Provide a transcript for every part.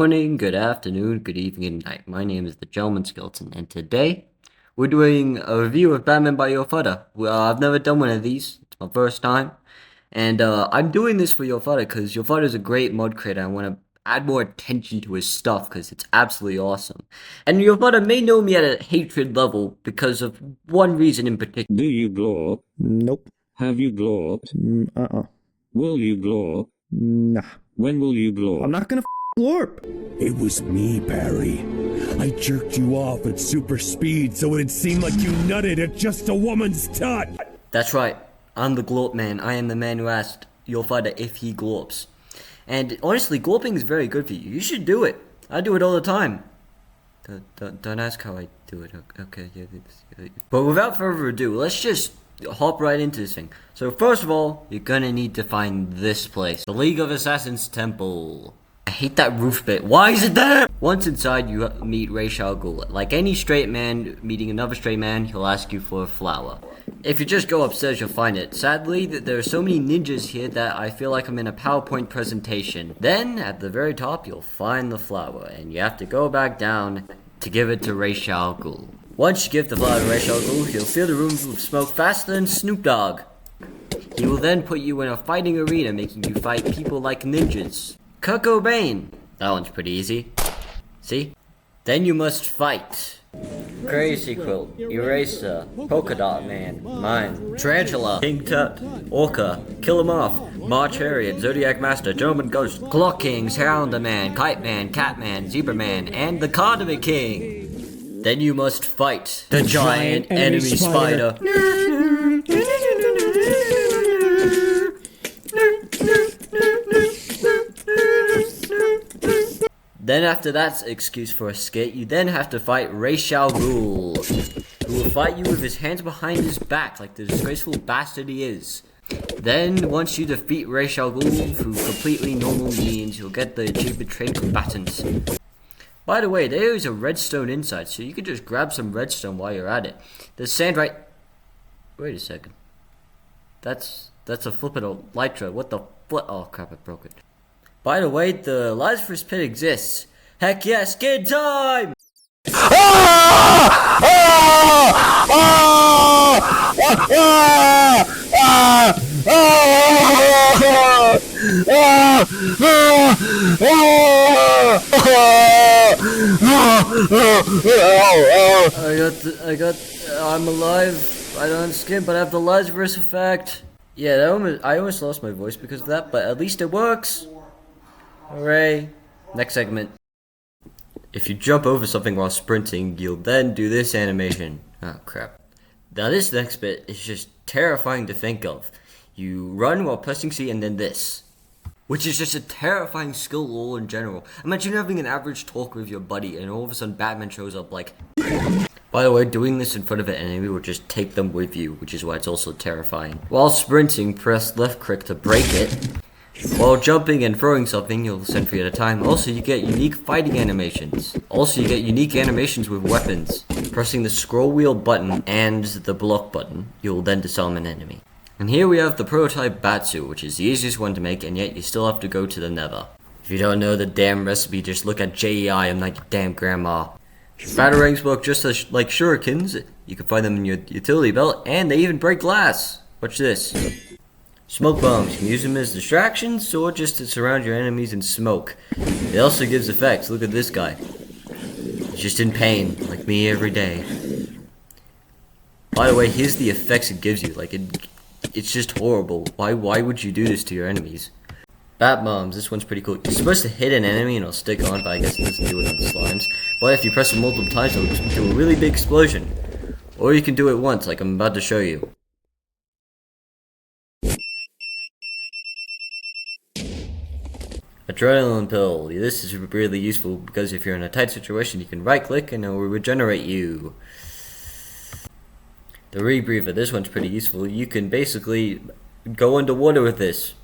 Morning, good afternoon, good evening, and night. My name is the Gentleman Skeleton, and today we're doing a review of Batman by Yo Fadda. Well, I've never done one of these. It's my first time, and I'm doing this for Yo Fadda because Yo Fadda is a great mod creator. I want to add more attention to his stuff because it's absolutely awesome. And Yo Fadda may know me at a hatred level because of one reason in particular. Do you glorp? Nope. Have you glorped? Will you glorp? Nah. When will you glorp? I'm not gonna glorp. It was me, Barry. I jerked you off at super speed so it'd seem like you nutted at just a woman's touch. That's right. I'm the Glorp man. I am the man who asked Yo Fadda if he glorps. And honestly, glorping is very good for you. You should do it. I do it all the time. Don't ask how I do it. Okay, yeah. But without further ado, let's just hop right into this thing. So first of all, you're gonna need to find this place. The League of Assassins Temple. I hate that roof bit. Why is it there? Once inside, you meet Ra's al Ghul. Like any straight man meeting another straight man, he'll ask you for a flower. If you just go upstairs, you'll find it. Sadly, there are so many ninjas here that I feel like I'm in a PowerPoint presentation. Then, at the very top, you'll find the flower, and you have to go back down to give it to Ra's al Ghul. Once you give the flower to Ra's al Ghul, you'll fill the room with smoke faster than Snoop Dogg. He will then put you in a fighting arena, making you fight people like ninjas. Kurt Cobain. That one's pretty easy. See? Then you must fight. Crazy Quilt, Eraser, Polka Dot Man, Mime, Tarantula, King Tut, Orca, Kill 'Em Off, March Harriet, Zodiac Master, German Ghost, Clock King, Sounder Man, Kite Man, Cat Man, Zebra Man, and the Cardamom King. Then you must fight the giant enemy spider. Then after that's excuse for a skit, you then have to fight Ra's al Ghul, who will fight you with his hands behind his back like the disgraceful bastard he is. Then, once you defeat Ra's al Ghul through completely normal means, you'll get the achievement Trained Combatants. By the way, there is a redstone inside, so you can just grab some redstone while you're at it. There's sand right... Wait a second. That's a flippin' elytra. What the flip? Oh crap, I broke it. By the way, the Lazarus Pit exists. Heck yes, kid time! I'm alive. I don't have skin, but I have the Lazarus effect. Yeah, I almost lost my voice because of that, but at least it works. Hooray. Next segment. If you jump over something while sprinting, you'll then do this animation. Oh crap. Now this next bit is just terrifying to think of. You run while pressing C and then this. Which is just a terrifying skill all in general. Imagine having an average talk with your buddy and all of a sudden Batman shows up like... By the way, doing this in front of an enemy will just take them with you, which is why it's also terrifying. While sprinting, press left click to break it. While jumping and throwing something, you'll send 3 at a time. Also, you get unique fighting animations. Also, you get unique animations with weapons. Pressing the scroll wheel button and the block button, you'll then disarm an enemy. And here we have the prototype Batsuit, which is the easiest one to make, and yet you still have to go to the Nether. If you don't know the damn recipe, just look at JEI, I'm like your damn grandma. Batarangs work just like shurikens. You can find them in your utility belt, and they even break glass. Watch this. Smoke bombs, you can use them as distractions or just to surround your enemies in smoke. It also gives effects. Look at this guy. He's just in pain, like me every day. By the way, here's the effects it gives you. Like it's just horrible. Why would you do this to your enemies? Bat bombs, this one's pretty cool. You're supposed to hit an enemy and it'll stick on, but I guess it doesn't do it on the slimes. But if you press it multiple times, it'll do a really big explosion. Or you can do it once, like I'm about to show you. Adrenaline pill. This is really useful because if you're in a tight situation, you can right click and it will regenerate you. The rebreather. This one's pretty useful. You can basically go underwater with this.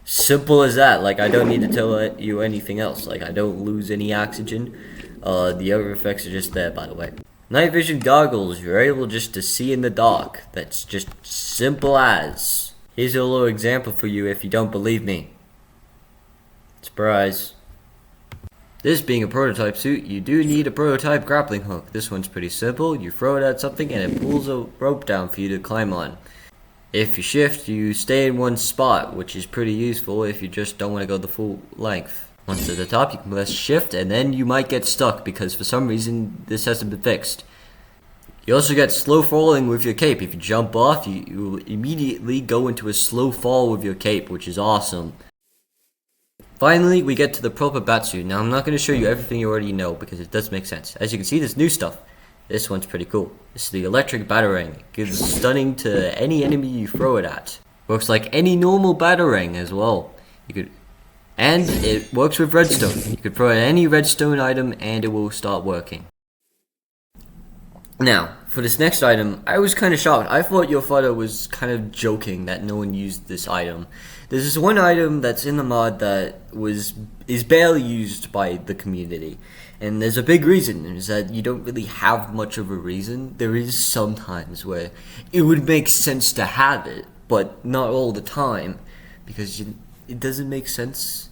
Simple as that. Like I don't need to tell you anything else. Like I don't lose any oxygen. The other effects are just there, by the way. Night vision goggles. You're able just to see in the dark. That's just simple as. Here's a little example for you if you don't believe me. Surprise. This being a prototype suit, you do need a prototype grappling hook. This one's pretty simple. You throw it at something and it pulls a rope down for you to climb on. If you shift, you stay in one spot, which is pretty useful if you just don't want to go the full length. Once at the top, you can press shift and then you might get stuck because for some reason this hasn't been fixed. You also get slow falling with your cape. If you jump off, you immediately go into a slow fall with your cape, which is awesome. Finally, we get to the proper batsuit. Now, I'm not going to show you everything you already know because it does make sense. As you can see, there's new stuff. This one's pretty cool. This is the electric batarang. It gives stunning to any enemy you throw it at. Works like any normal batarang as well. And it works with redstone. You could throw at any redstone item and it will start working. Now, for this next item, I was kind of shocked. I thought Yo Fadda was kind of joking that no one used this item. There's this one item that's in the mod that is barely used by the community. And there's a big reason, is that you don't really have much of a reason. There is sometimes where it would make sense to have it, but not all the time, because it doesn't make sense.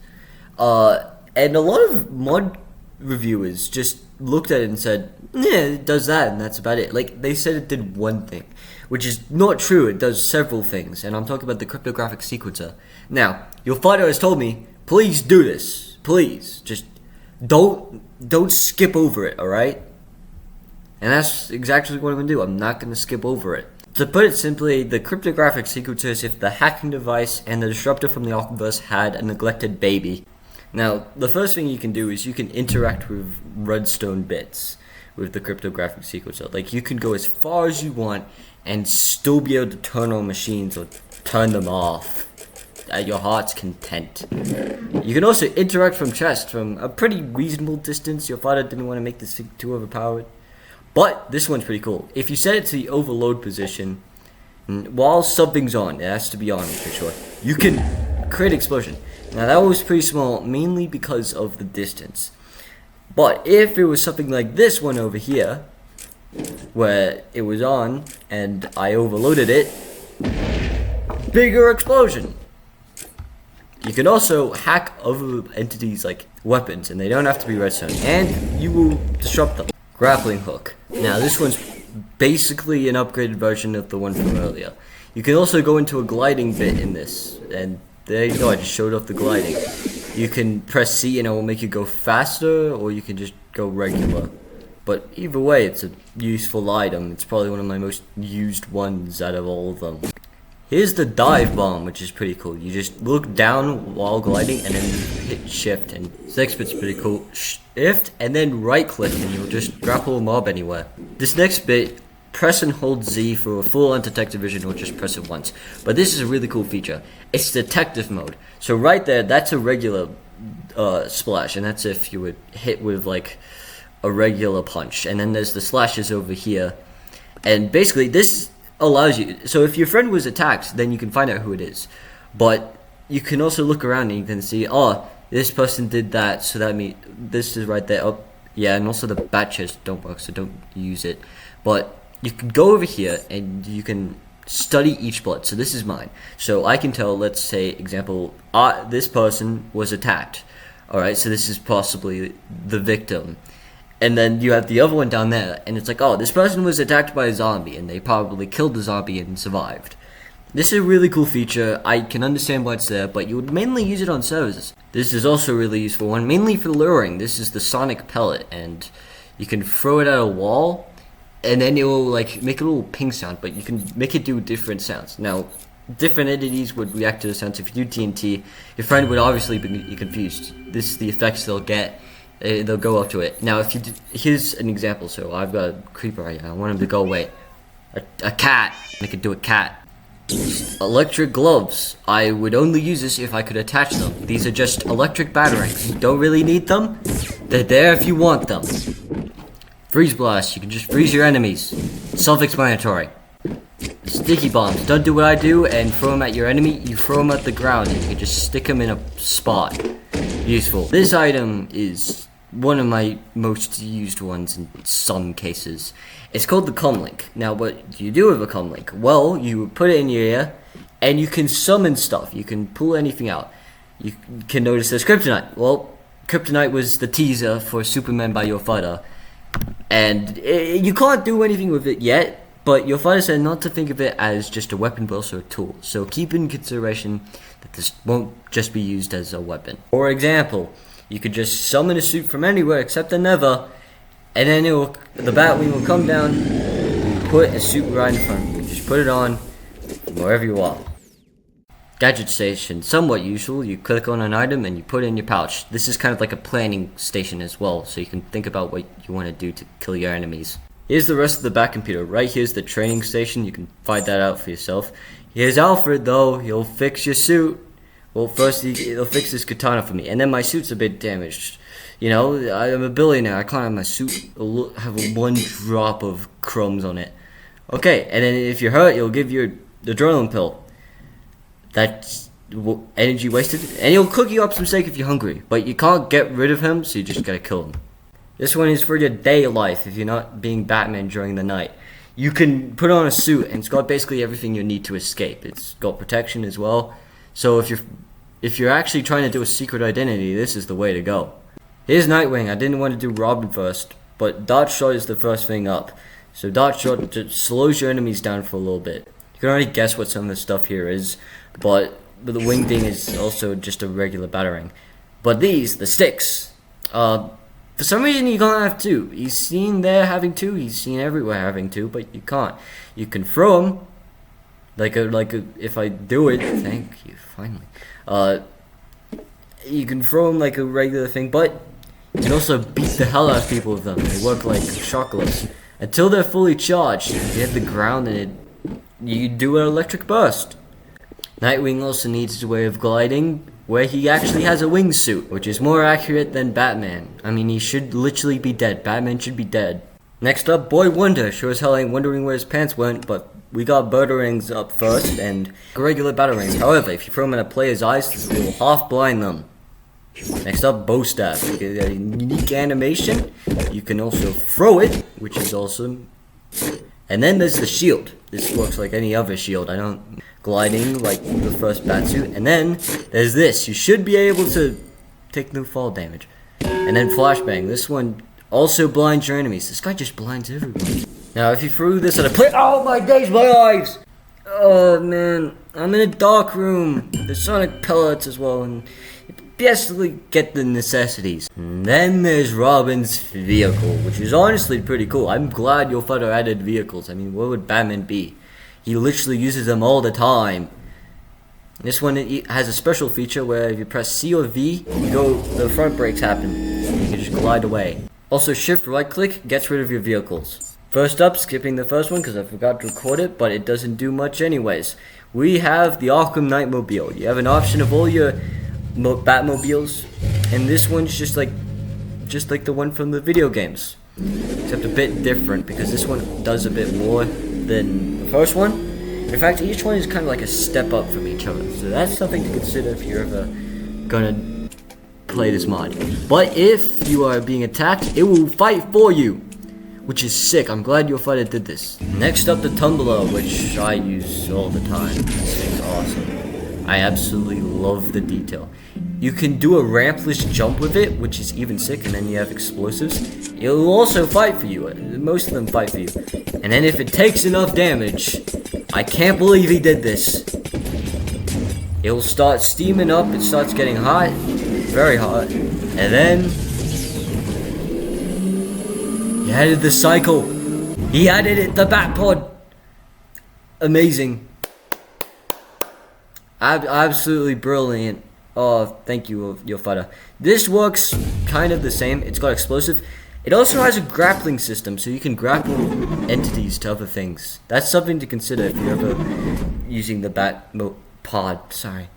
And a lot of mod reviewers just looked at it and said, yeah, it does that and that's about it. Like, they said it did one thing, which is not true. It does several things, and I'm talking about the cryptographic sequencer. Now, Yo Fadda has told me, please do this. Please, just don't skip over it, alright? And that's exactly what I'm going to do. I'm not going to skip over it. To put it simply, the cryptographic sequencer is if the hacking device and the disruptor from the Octopus had a neglected baby. Now, the first thing you can do is you can interact with redstone bits with the cryptographic sequencer. Like, you can go as far as you want and still be able to turn on machines or turn them off at your heart's content. You can also interact from chests from a pretty reasonable distance. Your father didn't want to make this thing too overpowered. But this one's pretty cool. If you set it to the overload position, while something's on, it has to be on, I'm pretty sure, you can create explosion. Now that was pretty small, mainly because of the distance. But if it was something like this one over here, where it was on, and I overloaded it, bigger explosion. You can also hack other entities like weapons, and they don't have to be redstone, and you will disrupt them. Grappling hook. Now this one's basically an upgraded version of the one from earlier. You can also go into a gliding bit in this, and there you go, I just showed off the gliding. You can press C and it will make you go faster, or you can just go regular. But either way, it's a useful item. It's probably one of my most used ones out of all of them. Here's the dive bomb, which is pretty cool. You just look down while gliding and then hit shift, and this next bit's pretty cool. Shift and then right click and you'll just grapple a mob anywhere. This next bit, press and hold Z for a full undetected vision, or just press it once. But this is a really cool feature. It's detective mode. So right there, that's a regular splash, and that's if you would hit with like a regular punch. And then there's the slashes over here. And basically this allows you, so if your friend was attacked, then you can find out who it is. But you can also look around and you can see, oh, this person did that, so that means this is right there. Oh, yeah, and also the bat chest don't work, so don't use it. But you can go over here and you can study each blood. So this is mine. So I can tell, let's say, example, this person was attacked. Alright, so this is possibly the victim. And then you have the other one down there, and it's like, oh, this person was attacked by a zombie, and they probably killed the zombie and survived. This is a really cool feature. I can understand why it's there, but you would mainly use it on servers. This is also a really useful one, mainly for luring. This is the sonic pellet, and you can throw it at a wall, and then it will like make a little ping sound, but you can make it do different sounds. Now, different entities would react to the sounds. If you do TNT, your friend would obviously be confused. This is the effects they'll get. They'll go up to it. Now, if you here's an example. So I've got a creeper right here. I want him to go away. A cat. Make it do a cat. Electric gloves. I would only use this if I could attach them. These are just electric batarangs. You don't really need them. They're there if you want them. Freeze blast. You can just freeze your enemies. Self-explanatory. Sticky bombs. Don't do what I do and throw them at your enemy. You throw them at the ground and you can just stick them in a spot. Useful. This item is one of my most used ones in some cases. It's called the comlink. Now, what do you do with a comlink? Well, you put it in your ear, and you can summon stuff. You can pull anything out. You can notice there's kryptonite. Well, Kryptonite was the teaser for Superman by Yo Fadda. And you can't do anything with it yet, but Yo Fadda said not to think of it as just a weapon, but also a tool. So keep in consideration that this won't just be used as a weapon. For example, you could just summon a suit from anywhere except the Nether, and then the Batwing will come down and put a suit right in front of you. Just put it on wherever you are. Gadget station, somewhat useful. You click on an item and you put it in your pouch. This is kind of like a planning station as well, so you can think about what you want to do to kill your enemies. Here's the rest of the Bat computer. Right here's the training station. You can find that out for yourself. Here's Alfred though. He'll fix your suit. Well, first he'll fix this katana for me, and then my suit's a bit damaged. You know, I'm a billionaire. I can't have my suit have one drop of crumbs on it. Okay, and then if you're hurt, he'll give you the adrenaline pill. That's energy wasted, and he'll cook you up some steak if you're hungry, but you can't get rid of him, so you just gotta kill him. This one is for your day life if you're not being Batman during the night. You can put on a suit, and it's got basically everything you need to escape. It's got protection as well, so if you're actually trying to do a secret identity, this is the way to go. Here's Nightwing. I didn't want to do Robin first, but Dot Shot is the first thing up. So Dot Shot just slows your enemies down for a little bit. You can already guess what some of the stuff here is, but the wing thing is also just a regular battering. But these, the sticks, for some reason you can't have two. He's seen there having two, he's seen everywhere having two, but you can't. You can throw them, if I do it, thank you, finally. You can throw them like a regular thing, but you can also beat the hell out of people with them. They work like chocolates. Until they're fully charged, you hit the ground and you do an electric burst. Nightwing also needs a way of gliding where he actually has a wingsuit, which is more accurate than Batman. I mean, he should literally be dead. Batman should be dead. Next up, Boy Wonder. Sure as hell ain't wondering where his pants went, but we got Batarangs up first and regular Batarangs. However, if you throw them in a player's eyes, it will half blind them. Next up, Bow Staff. You get a unique animation. You can also throw it, which is awesome. And then there's the shield. This works like any other shield. Gliding like the first Batsuit. And then there's this. You should be able to take no fall damage. And then Flashbang. This one also blinds your enemies. This guy just blinds everyone. Now, if you threw this at a player, oh my days, my eyes! Oh man, I'm in a dark room. There's sonic pellets as well, and you basically get the necessities. And then there's Robin's vehicle, which is honestly pretty cool. I'm glad Yo Fadda added vehicles. I mean, what would Batman be? He literally uses them all the time. This one has a special feature where if you press C or V, the front brakes happen. You can just glide away. Also, shift right click gets rid of your vehicles. First up, skipping the first one because I forgot to record it, but it doesn't do much anyways. We have the Arkham Knightmobile. You have an option of all your Batmobiles, and this one's just like the one from the video games, except a bit different because this one does a bit more than the first one. In fact, each one is kind of like a step up from each other, so that's something to consider if you're ever gonna play this mod. But if you are being attacked, it will fight for you, which is sick. I'm glad Yo Fadda did this. Next up, the Tumbler, which I use all the time. This thing's awesome. I absolutely love the detail. You can do a rampless jump with it, which is even sick, and then you have explosives. It'll also fight for you. Most of them fight for you. And then if it takes enough damage, I can't believe he did this. It'll start steaming up, it starts getting hot, very hot, and then he added the cycle. He added it, the Batpod. Amazing. Absolutely brilliant. Oh, thank you, Yo Fadda. This works kind of the same. It's got explosive. It also has a grappling system, so you can grapple entities to other things. That's something to consider if you're ever using the Batpod. Sorry.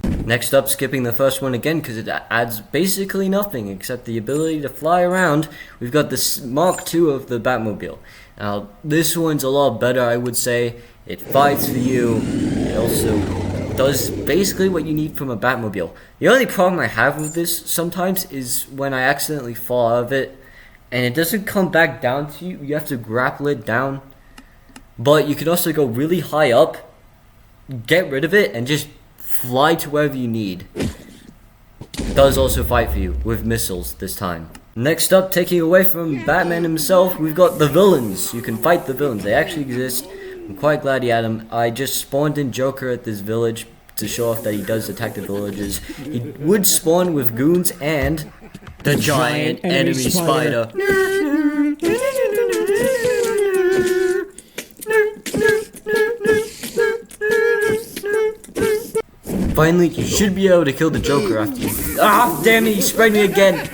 Next up, skipping the first one again because it adds basically nothing except the ability to fly around. We've got this Mark II of the Batmobile. Now, this one's a lot better, I would say. It fights for you. It also does basically what you need from a Batmobile. The only problem I have with this sometimes is when I accidentally fall out of it and it doesn't come back down to you. You have to grapple it down. But you can also go really high up, get rid of it, and just fly to wherever you need. does also fight for you with missiles this time. Next up, taking away from Batman himself, we've got the villains. You can fight the villains. They actually exist. I'm quite glad he had them. I just spawned in Joker at this village to show off that he does attack the villagers. He would spawn with goons and the giant enemy spider. Finally, you should be able to kill the Joker after you. Ah, damn it, he sprayed me again.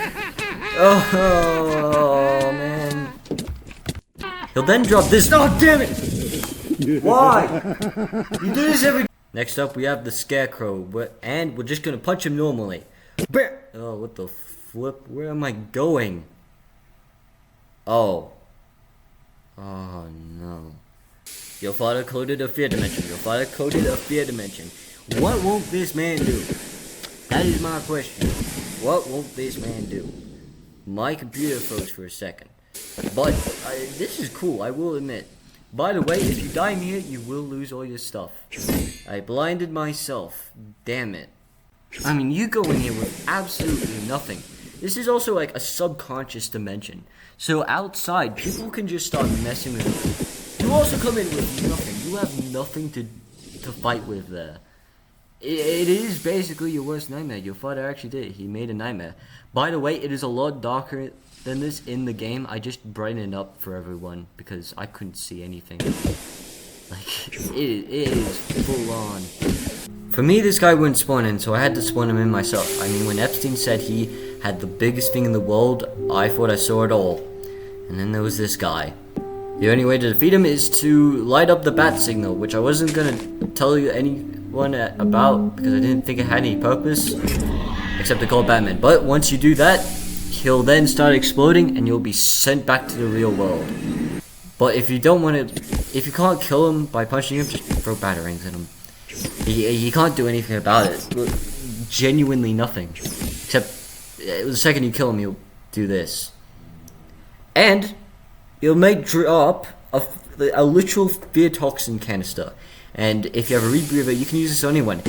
Oh, man. He'll then drop this. Oh, damn it. Why? You do this every... Next up, we have the Scarecrow. And we're just going to punch him normally. Oh, what the flip? Where am I going? Oh. Oh, no. Your father coded a fear dimension. Your father coded a fear dimension. What won't this man do? That is my question. What won't this man do? My computer froze for a second. But this is cool, I will admit. By the way, if you die in here, you will lose all your stuff. I blinded myself. Damn it. I mean, you go in here with absolutely nothing. This is also like a subconscious dimension. So outside, people can just start messing with you. You also come in with nothing. You have nothing to fight with there. It is basically your worst nightmare. Your father actually did it. He made a nightmare. By the way, it is a lot darker than this in the game. I just brightened it up for everyone because I couldn't see anything. Like, it is full on. For me, this guy wouldn't spawn in, so I had to spawn him in myself. I mean, when Epstein said he had the biggest thing in the world, I thought I saw it all. And then there was this guy. The only way to defeat him is to light up the bat signal, which I wasn't gonna tell you anyone about because I didn't think it had any purpose, except to call Batman. But once you do that, he'll then start exploding and you'll be sent back to the real world. But if you don't want to, if you can't kill him by punching him, just throw batarangs at him. He can't do anything about it. Genuinely nothing. Except the second you kill him, he'll do this. And you'll make drop a literal fear toxin canister. And if you have a rebreather, you can use this on anyone.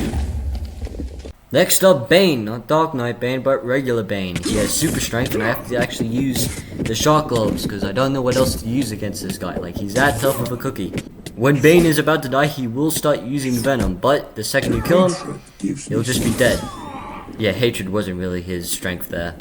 Next up, Bane. Not Dark Knight Bane, but regular Bane. He has super strength, and I have to actually use the shock globes, because I don't know what else to use against this guy. Like, he's that tough of a cookie. When Bane is about to die, he will start using Venom, but the second you kill him, he'll just be dead. Yeah, hatred wasn't really his strength there.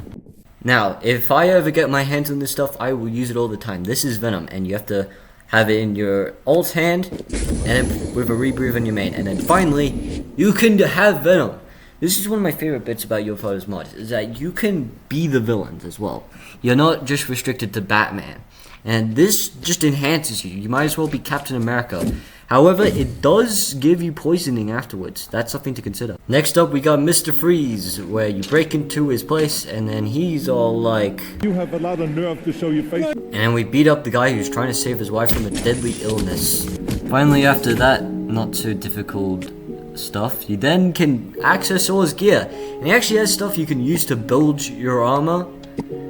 Now, if I ever get my hands on this stuff, I will use it all the time. This is Venom, and you have to have it in your alt hand, and then with a rebreathe in your main. And then finally, you can have Venom. This is one of my favorite bits about Yo Fadda's mod, is that you can be the villains as well. You're not just restricted to Batman. And this just enhances you. You might as well be Captain America. However, it does give you poisoning afterwards. That's something to consider. Next up, we got Mr. Freeze, where you break into his place, and then he's all like... You have a lot of nerve to show your face. And then we beat up the guy who's trying to save his wife from a deadly illness. Finally, after that not so difficult stuff, you then can access all his gear. And he actually has stuff you can use to build your armor,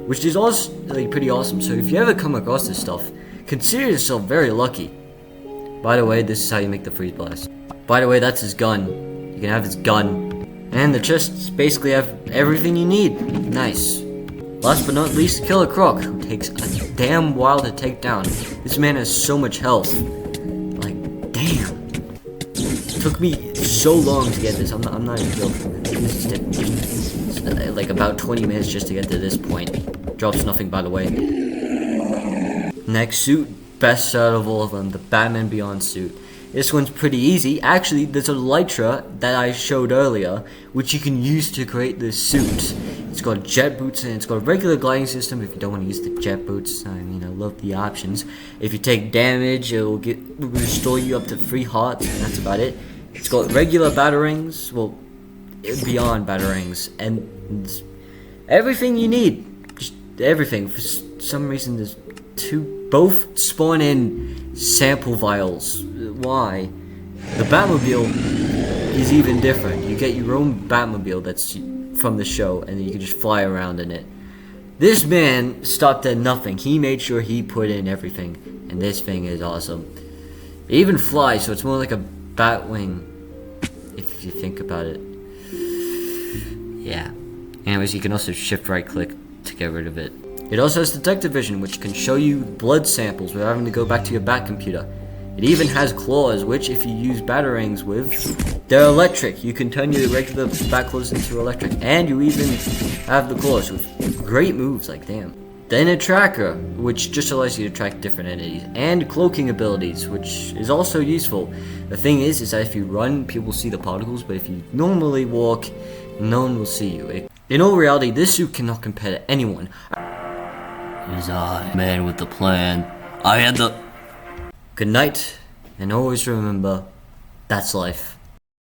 which is also like, pretty awesome. So if you ever come across this stuff, consider yourself very lucky. By the way, this is how you make the freeze blast. By the way, that's his gun. You can have his gun. And the chests basically have everything you need. Nice. Last but not least, Killer Croc, who takes a damn while to take down. This man has so much health. Like, damn. It took me so long to get this. I'm not even joking. This is like about 20 minutes just to get to this point. Drops nothing, by the way. Next suit. Best out of all of them, the Batman Beyond suit. This one's pretty easy. Actually, there's a Elytra that I showed earlier, which you can use to create this suit. It's got jet boots and it's got a regular gliding system if you don't want to use the jet boots. I mean, I love the options. If you take damage, it will restore you up to 3 hearts, and that's about it. It's got regular batarangs, well, beyond batarangs, and everything you need. Just everything. For some reason, there's both spawn in sample vials. Why? The Batmobile is even different. You get your own Batmobile that's from the show, and then you can just fly around in it. This man stopped at nothing. He made sure he put in everything, and this thing is awesome. It even flies, so it's more like a Batwing, if you think about it. Yeah. Anyways, you can also shift right click to get rid of it. It also has detective vision, which can show you blood samples without having to go back to your back computer. It even has claws, which if you use batarangs with, they're electric. You can turn your regular bat claws into electric. And you even have the claws with great moves, like damn. Then a tracker, which just allows you to track different entities. And cloaking abilities, which is also useful. The thing is that if you run, people see the particles, but if you normally walk, no one will see you. In all reality, this suit cannot compare to anyone. It is I, man with the plan. I had the... Good night, and always remember, that's life.